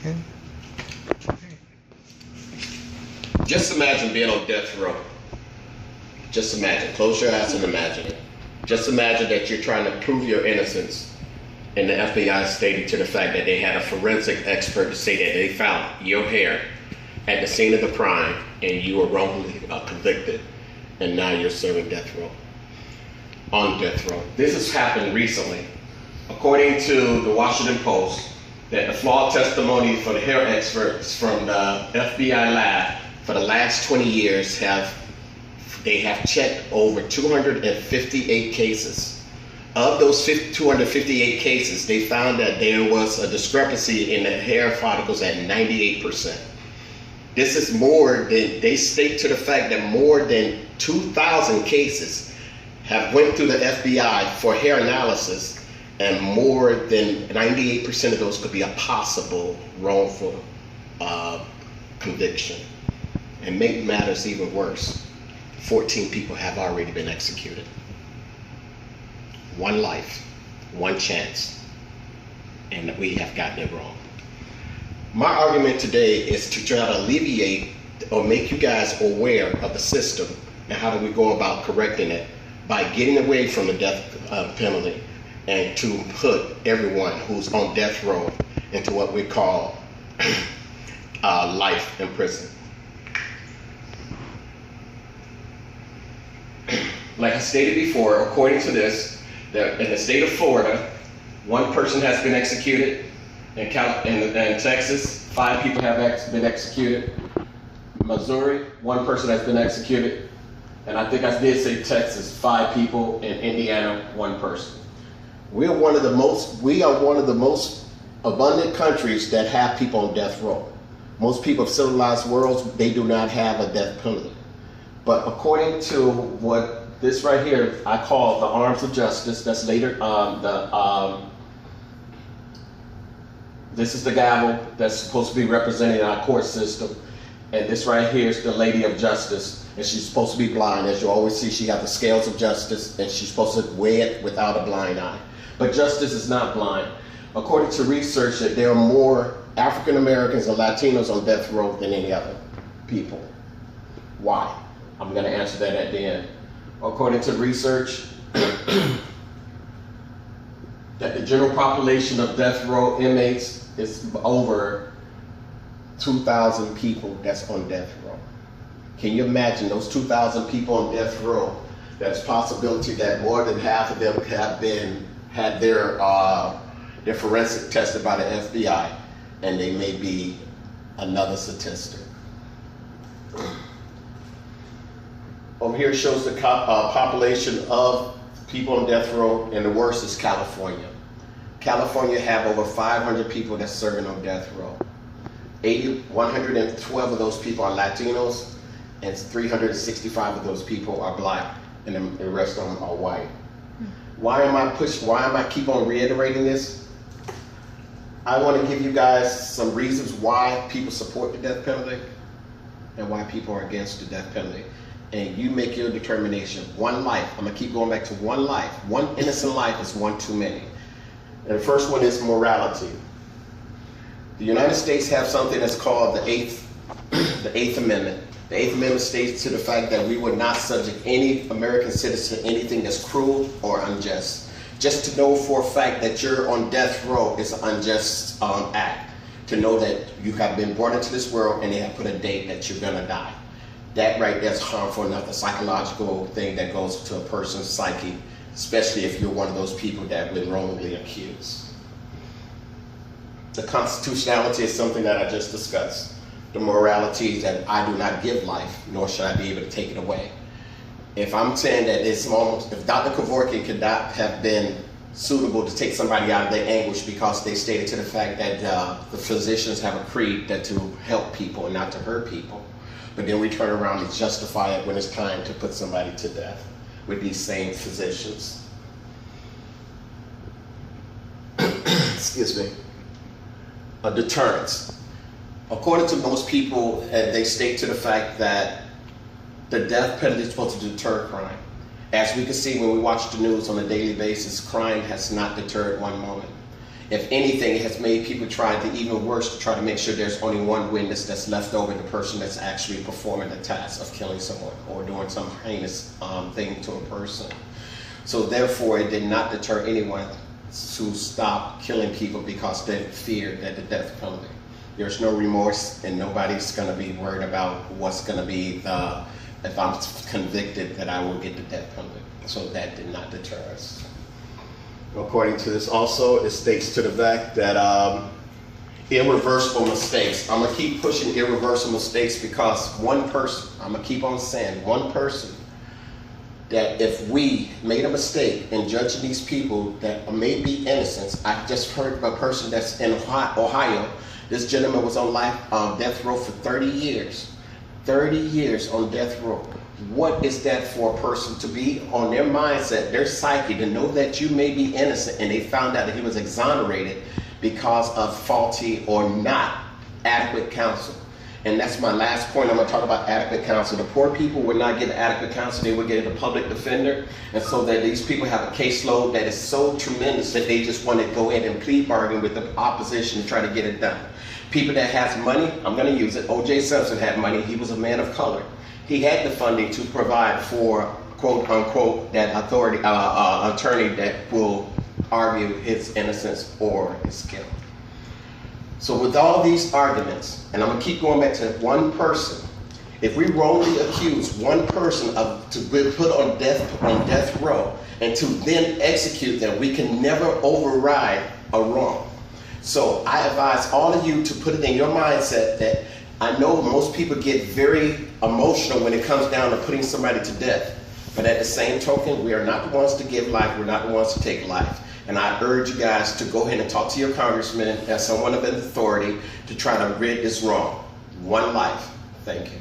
Okay. Just imagine being on death row. Just imagine. Close your eyes and imagine it. Just imagine that you're trying to prove your innocence, and the FBI stated to the fact that they had a forensic expert to say that they found your hair at the scene of the crime and you were wrongly convicted, and now you're serving death row. On death row. This has happened recently. According to the Washington Post, that the flawed testimony for the hair experts from the FBI lab for the last 20 years have checked over 258 cases. Of those 258 cases, they found that there was a discrepancy in the hair follicles at 98%. This is more than, they state to the fact that more than 2,000 cases have went through the FBI for hair analysis, and more than 98% of those could be a possible wrongful conviction. And make matters even worse, 14 people have already been executed. One life, one chance, and we have gotten it wrong. My argument today is to try to alleviate or make you guys aware of the system and how do we go about correcting it by getting away from the death penalty and to put everyone who's on death row into what we call life in prison. Like I stated before, according to this, that in the state of Florida, one person has been executed. In Texas, 5 people have been executed. Missouri, 1 person has been executed. And I think I did say Texas, 5 people. In Indiana, 1 person. We are one of the most abundant countries that have people on death row. Most people of civilized worlds, they do not have a death penalty. But according to what this right here, I call the arms of justice, that's later, this is the gavel that's supposed to be representing our court system. And this right here is the Lady of Justice. And she's supposed to be blind. As you always see, she got the scales of justice, and she's supposed to weigh it without a blind eye. But justice is not blind. According to research, that there are more African Americans and Latinos on death row than any other people. Why? I'm going to answer that at the end. According to research, that the general population of death row inmates is over 2,000 people that's on death row. Can you imagine those 2,000 people on death row? There's possibility that more than half of them have had their forensic tested by the FBI, and they may be another statistic. Over here shows the population of people on death row, and the worst is California. California have over 500 people that's serving on death row. 112 of those people are Latinos, and 365 of those people are black, and the rest of them are white. Why am I keep on reiterating this? I want to give you guys some reasons why people support the death penalty and why people are against the death penalty. And you make your determination. One life, I'm gonna keep going back to one life. One innocent life is one too many. And the first one is morality. The United States have something that's called the Eighth Amendment. The Eighth Amendment states to the fact that we would not subject any American citizen to anything that's cruel or unjust. Just to know for a fact that you're on death row is an unjust act. To know that you have been born into this world and they have put a date that you're gonna die. That right there is harmful enough, the psychological thing that goes to a person's psyche, especially if you're one of those people that have been wrongly accused. The constitutionality is something that I just discussed. The morality is that I do not give life, nor should I be able to take it away. If I'm saying that if Dr. Kevorkian could not have been suitable to take somebody out of their anguish because they stated to the fact that the physicians have a creed that to help people and not to hurt people, but then we turn around and justify it when it's time to put somebody to death with these same physicians. Excuse me. A deterrence. According to most people, they state to the fact that the death penalty is supposed to deter crime. As we can see when we watch the news on a daily basis, crime has not deterred one moment. If anything, it has made people try to, even worse, to try to make sure there's only one witness that's left over, the person that's actually performing the task of killing someone or doing some heinous thing to a person. So therefore, it did not deter anyone to stop killing people because they feared that the death penalty. There's no remorse, and nobody's going to be worried about what's going to be the, if I'm convicted, that I will get the death penalty. So that did not deter us. According to this also, it states to the fact that irreversible mistakes. I'm going to keep pushing irreversible mistakes because one person, I'm going to keep on saying, one person, that if we made a mistake in judging these people that may be innocent. I just heard a person that's in Ohio. This gentleman was on death row for 30 years. 30 years on death row. What is that for a person to be on their mindset, their psyche, to know that you may be innocent, and they found out that he was exonerated because of faulty or not adequate counsel? And that's my last point. I'm going to talk about adequate counsel. The poor people would not get adequate counsel. They would get a public defender. And so that these people have a caseload that is so tremendous that they just want to go ahead and plea bargain with the opposition to try to get it done. People that has money, I'm going to use it. O.J. Simpson had money. He was a man of color. He had the funding to provide for, quote unquote, that attorney that will argue his innocence or his guilt. So with all these arguments, and I'm going to keep going back to one person, if we wrongly accuse one person to be put on death row and to then execute them, we can never override a wrong. So I advise all of you to put it in your mindset that I know most people get very emotional when it comes down to putting somebody to death. But at the same token, we are not the ones to give life. We're not the ones to take life. And I urge you guys to go ahead and talk to your congressman as someone of authority to try to rid this wrong. One life. Thank you.